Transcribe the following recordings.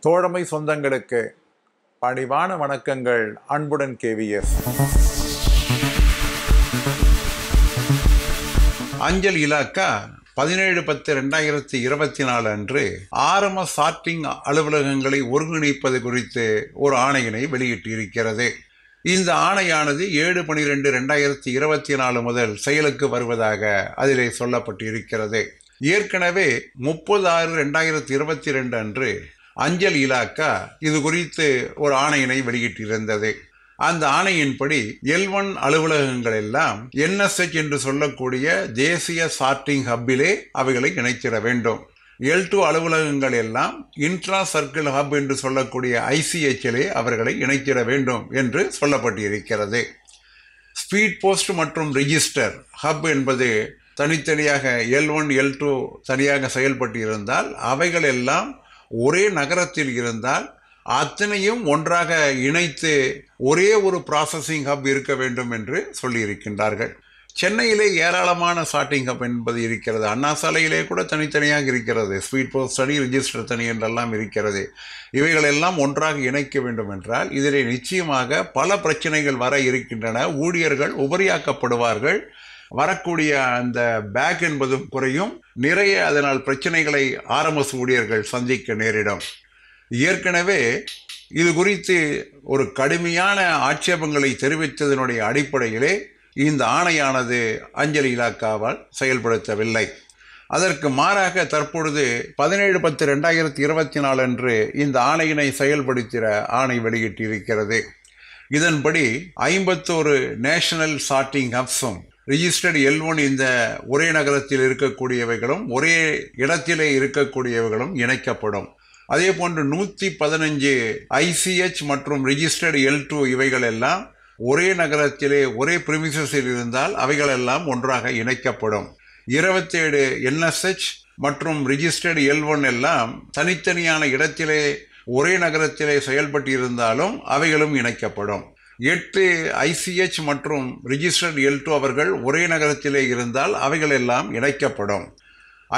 தோழமை சொந்தங்களுக்கு பணிவான வணக்கங்கள். அன்புடன் கேவிஎஸ். அஞ்சல் இலாக்கா 17/10/2024 அன்று ஆரம்ப சார்ட்டிங் அலுவலகங்களை ஒருங்கிணைப்பது குறித்து ஒரு ஆணையினை வெளியிட்டிருக்கிறது. இந்த ஆணையானது 7/12/2024 முதல் செயலுக்கு வருவதாக அதிலே சொல்லப்பட்டிருக்கிறது. ஏற்கனவே 30/6/2022 அன்று அஞ்சல் இலாக்கா இது குறித்து ஒரு ஆணையினை வெளியிட்டிருந்தது. அந்த ஆணையின்படி L1 அலுவலகங்கள் எல்லாம் NSH என்று சொல்லக்கூடிய தேசிய சார்ட்டிங் ஹப்பிலே அவைகளை இணைத்திட வேண்டும். L2 அலுவலகங்கள் எல்லாம் இன்ட்ரா சர்க்கிள் ஹப் என்று சொல்லக்கூடிய ICHலே அவர்களை இணைத்திட வேண்டும் என்று சொல்லப்பட்டிருக்கிறது. ஸ்பீட் போஸ்ட் மற்றும் ரிஜிஸ்டர் ஹப் என்பது தனித்தனியாக L1 L2 தனியாக செயல்பட்டு இருந்தால் அவைகள் எல்லாம் ஒரே நகரத்தில் இருந்தால் அத்தனையும் ஒன்றாக இணைத்து ஒரே ஒரு ப்ராசஸிங் ஹப் இருக்க வேண்டும் என்று சொல்லியிருக்கின்றார்கள். சென்னையிலே ஏராளமான சார்ட்டிங் ஹப் என்பது இருக்கிறது. அண்ணா சாலையிலே கூட தனித்தனியாக இருக்கிறது. ஸ்பீட் போஸ்ட் தனி, ரிஜிஸ்டர் தனி என்றெல்லாம் இருக்கிறது. இவைகளெல்லாம் ஒன்றாக இணைக்க வேண்டும் என்றால் இதிலே நிச்சயமாக பல பிரச்சனைகள் வர இருக்கின்றன. ஊழியர்கள் உபரியாக்கப்படுவார்கள். வரக்கூடிய அந்த பேக் என்பதும் குறையும். நிறைய அதனால் பிரச்சனைகளை RMS ஊழியர்கள் சந்திக்க நேரிடும். ஏற்கனவே இது குறித்து ஒரு கடுமையான ஆட்சேபங்களை தெரிவித்ததனுடைய அடிப்படையிலே இந்த ஆணையானது அஞ்சல் இலாக்காவால் செயல்படுத்தவில்லை. அதற்கு மாறாக தற்பொழுது 17/10/2024 அன்று இந்த ஆணையினை செயல்படுத்திட ஆணை வெளியிட்டிருக்கிறது. இதன்படி 51 நேஷனல் சார்ட்டிங் ஹப்ஸும் ரிஜிஸ்டர்டு L1 இந்த ஒரே நகரத்தில் இருக்கக்கூடியவைகளும் ஒரே இடத்திலே இருக்கக்கூடியவைகளும் இணைக்கப்படும். அதே போன்று 115 ICH மற்றும் ரிஜிஸ்டர்டு L2 இவைகள் எல்லாம் ஒரே நகரத்திலே ஒரே பிரிமிசஸில் இருந்தால் அவைகளெல்லாம் ஒன்றாக இணைக்கப்படும். 27 NSH மற்றும் ரிஜிஸ்டர்டு L1 எல்லாம் தனித்தனியான இடத்திலே ஒரே நகரத்திலே செயல்பட்டு இருந்தாலும் அவைகளும் இணைக்கப்படும். 8 ICH மற்றும் ரிஜிஸ்டர்டு L2 அவர்கள் ஒரே நகரத்திலே இருந்தால் அவைகள் எல்லாம் இணைக்கப்படும்.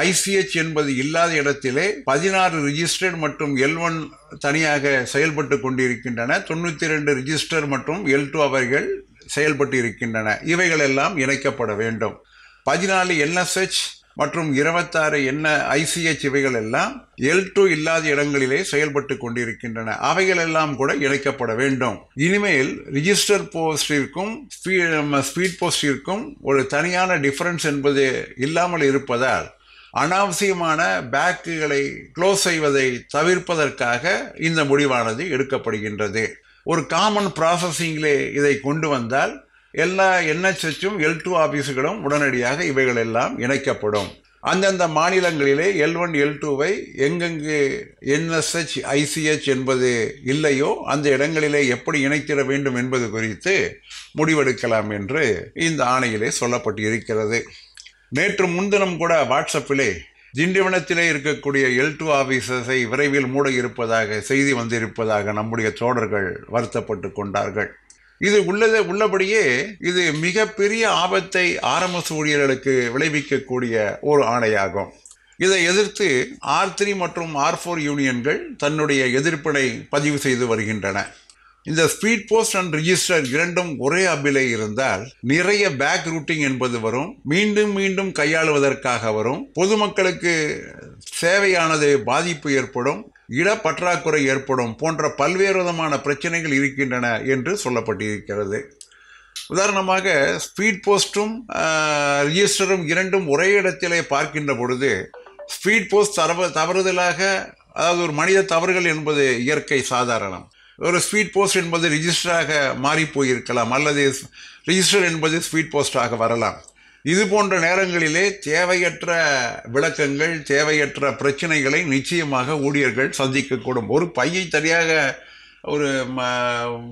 ICH என்பது இல்லாத இடத்திலே 16 ரிஜிஸ்டர்ட் மற்றும் L1 தனியாக செயல்பட்டு கொண்டிருக்கின்றன. 92 ரிஜிஸ்டர் மற்றும் L2 அவர்கள் செயல்பட்டு இருக்கின்றன. இவைகள் எல்லாம் இணைக்கப்பட வேண்டும். 14 NSH மற்றும் 26 ICH இவைகள் எல்லாம் L2 இல்லாத இடங்களிலே செயல்பட்டு கொண்டிருக்கின்றன. அவைகள் எல்லாம் கூட இணைக்கப்பட வேண்டும். இனிமேல் ரிஜிஸ்டர் போஸ்டிற்கும் ஸ்பீட் போஸ்டிற்கும் ஒரு தனியான டிஃபரன்ஸ் என்பது இல்லாமல் இருப்பதால் அனாவசியமான பேக்குகளை க்ளோஸ் செய்வதை தவிர்ப்பதற்காக இந்த முடிவானது எடுக்கப்படுகின்றது. ஒரு காமன் ப்ராசஸிங்கிலே இதை கொண்டு வந்தால் எல்லா NHHம் L2 ஆபீஸுகளும் உடனடியாக இவைகள் எல்லாம் இணைக்கப்படும். அந்தந்த மாநிலங்களிலே L1 L2வை எங்கெங்கு NSH ICH என்பது இல்லையோ அந்த இடங்களிலே எப்படி இணைத்திட வேண்டும் என்பது குறித்து முடிவெடுக்கலாம் என்று இந்த ஆணையிலே சொல்லப்பட்டு இருக்கிறது. நேற்று முன்தினம் கூட வாட்ஸ்அப்பிலே திண்டிவனத்திலே இருக்கக்கூடிய L2 ஆபீசஸை விரைவில் மூட இருப்பதாக செய்தி வந்திருப்பதாக நம்முடைய தோழர்கள் வருத்தப்பட்டு கொண்டார்கள். இது உள்ளபடியே இது மிகப்பெரிய ஆபத்தை RMS ஊழியர்களுக்கு விளைவிக்கக்கூடிய ஒரு ஆணையாகும். இதை எதிர்த்து R3 மற்றும் R4 யூனியன்கள் தன்னுடைய எதிர்ப்பினை பதிவு செய்து வருகின்றன. இந்த ஸ்பீட் போஸ்ட் அண்ட் ரிஜிஸ்டர் இரண்டும் ஒரே ஹப்பிலே இருந்தால் நிறைய பேக் ரூட்டிங் என்பது வரும். மீண்டும் மீண்டும் கையாளுவதற்காக வரும். பொதுமக்களுக்கு சேவையானது பாதிப்பு ஏற்படும், இடப்பற்றாக்குறை ஏற்படும் போன்ற பல்வேறு விதமான பிரச்சனைகள் இருக்கின்றன என்று சொல்லப்பட்டிருக்கிறது. உதாரணமாக ஸ்பீட் போஸ்டும் ரிஜிஸ்டரும் இரண்டும் ஒரே இடத்திலே பார்க்கின்ற பொழுது ஸ்பீட் போஸ்ட் தவறுதலாக, அதாவது ஒரு மனித தவறுகள் என்பது இயற்கை சாதாரணம். ஒரு ஸ்பீட் போஸ்ட் என்பது ரிஜிஸ்டராக மாறி போயிருக்கலாம், அல்லது ரிஜிஸ்டர் என்பது ஸ்பீட் போஸ்டாக வரலாம். இது போன்ற நேரங்களிலே தேவையற்ற விளக்கங்கள், தேவையற்ற பிரச்சனைகளை நிச்சயமாக ஊழியர்கள் சந்திக்கக்கூடும். ஒரு பையை தனியாக ஒரு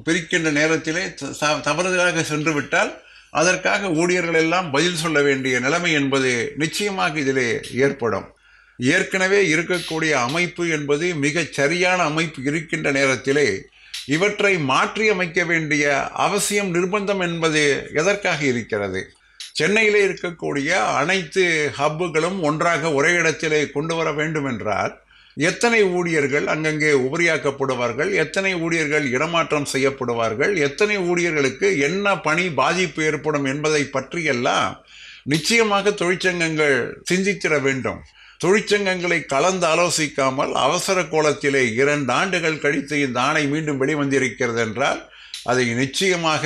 பிரிக்கின்ற நேரத்திலே தவறுதலாக சென்று விட்டால் அதற்காக ஊழியர்கள் எல்லாம் பதில் சொல்ல வேண்டிய நிலைமை என்பது நிச்சயமாக இதிலே ஏற்படும். ஏற்கனவே இருக்கக்கூடிய அமைப்பு என்பது மிகச் சரியான அமைப்பு இருக்கின்ற நேரத்திலே இவற்றை மாற்றி அமைக்க வேண்டிய அவசியம், நிர்பந்தம் என்பது எதற்காக இருக்கிறது? சென்னையிலே இருக்கக்கூடிய அனைத்து ஹப்புகளும் ஒன்றாக ஒரே இடத்திலே கொண்டு வர வேண்டும் என்றால் எத்தனை ஊழியர்கள் அங்கங்கே உபரியாக்கப்படுவார்கள், எத்தனை ஊழியர்கள் இடமாற்றம் செய்யப்படுவார்கள், எத்தனை ஊழியர்களுக்கு என்ன பணி பாதிப்பு ஏற்படும் என்பதை பற்றியெல்லாம் நிச்சயமாக தொழிற்சங்கங்கள் சிந்தித்திட வேண்டும். தொழிற்சங்கங்களை கலந்து ஆலோசிக்காமல் அவசர கோலத்திலே 2 ஆண்டுகள் கழித்து இந்த ஆணை மீண்டும் வெளிவந்திருக்கிறது என்றால் அதை நிச்சயமாக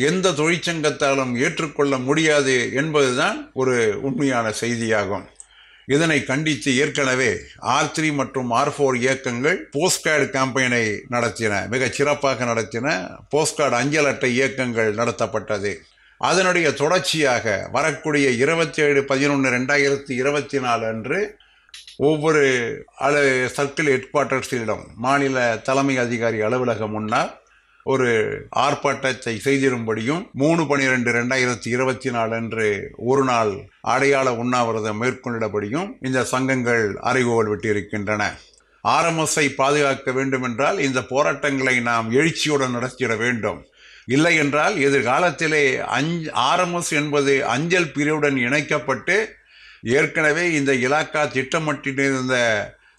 எந்த தொழிற்சங்கத்தாலும் ஏற்றுக்கொள்ள முடியாது என்பதுதான் ஒரு உண்மையான செய்தியாகும். இதனை கண்டித்து ஏற்கனவே R3 மற்றும் R4 இயக்கங்கள் போஸ்ட்கார்டு கேம்பெயினை நடத்தின, மிகச் சிறப்பாக நடத்தின. போஸ்ட்கார்டு அஞ்சல் அட்டை இயக்கங்கள் நடத்தப்பட்டது. அதனுடைய தொடர்ச்சியாக வரக்கூடிய 27/11/2024 அன்று ஒவ்வொரு சர்க்கிள் ஹெட் குவார்ட்டர்ஸிடம் மாநில தலைமை அதிகாரி அலுவலகம் முன்னால் ஒரு ஆர்ப்பாட்டத்தை செய்திரும்படியும் 3/12/2024 அன்று ஒரு நாள் அடையாள உண்ணாவிரதம் மேற்கொண்டபடியும் இந்த சங்கங்கள் அறைகோல் விட்டிருக்கின்றன. RMSஐ பாதுகாக்க வேண்டும் என்றால் இந்த போராட்டங்களை நாம் எழுச்சியுடன் நடத்திட வேண்டும். இல்லை என்றால் எதிர்காலத்திலே RMS என்பது அஞ்சல் பிரிவுடன் இணைக்கப்பட்டு ஏற்கனவே இந்த இலாக்கா திட்டமிட்டிருந்த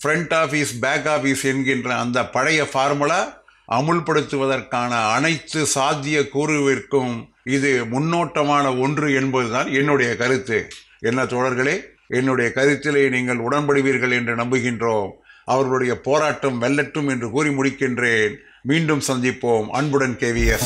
ஃப்ரண்ட் ஆஃபீஸ் பேக் ஆஃபீஸ் என்கின்ற அந்த பழைய ஃபார்முலா அமுல்படுத்துவதற்கான அனைத்து சாத்திய கூறுவிற்கும் இது முன்னோட்டமான ஒன்று என்பதுதான் என்னுடைய கருத்து. என்ன தோழர்களே, என்னுடைய கருத்திலே நீங்கள் உடன்படுவீர்கள் என்று நம்புகின்றோம். அவர்களுடைய போராட்டம் வெல்லட்டும் என்று கூறி முடிக்கின்றேன். மீண்டும் சந்திப்போம். அன்புடன் KVS.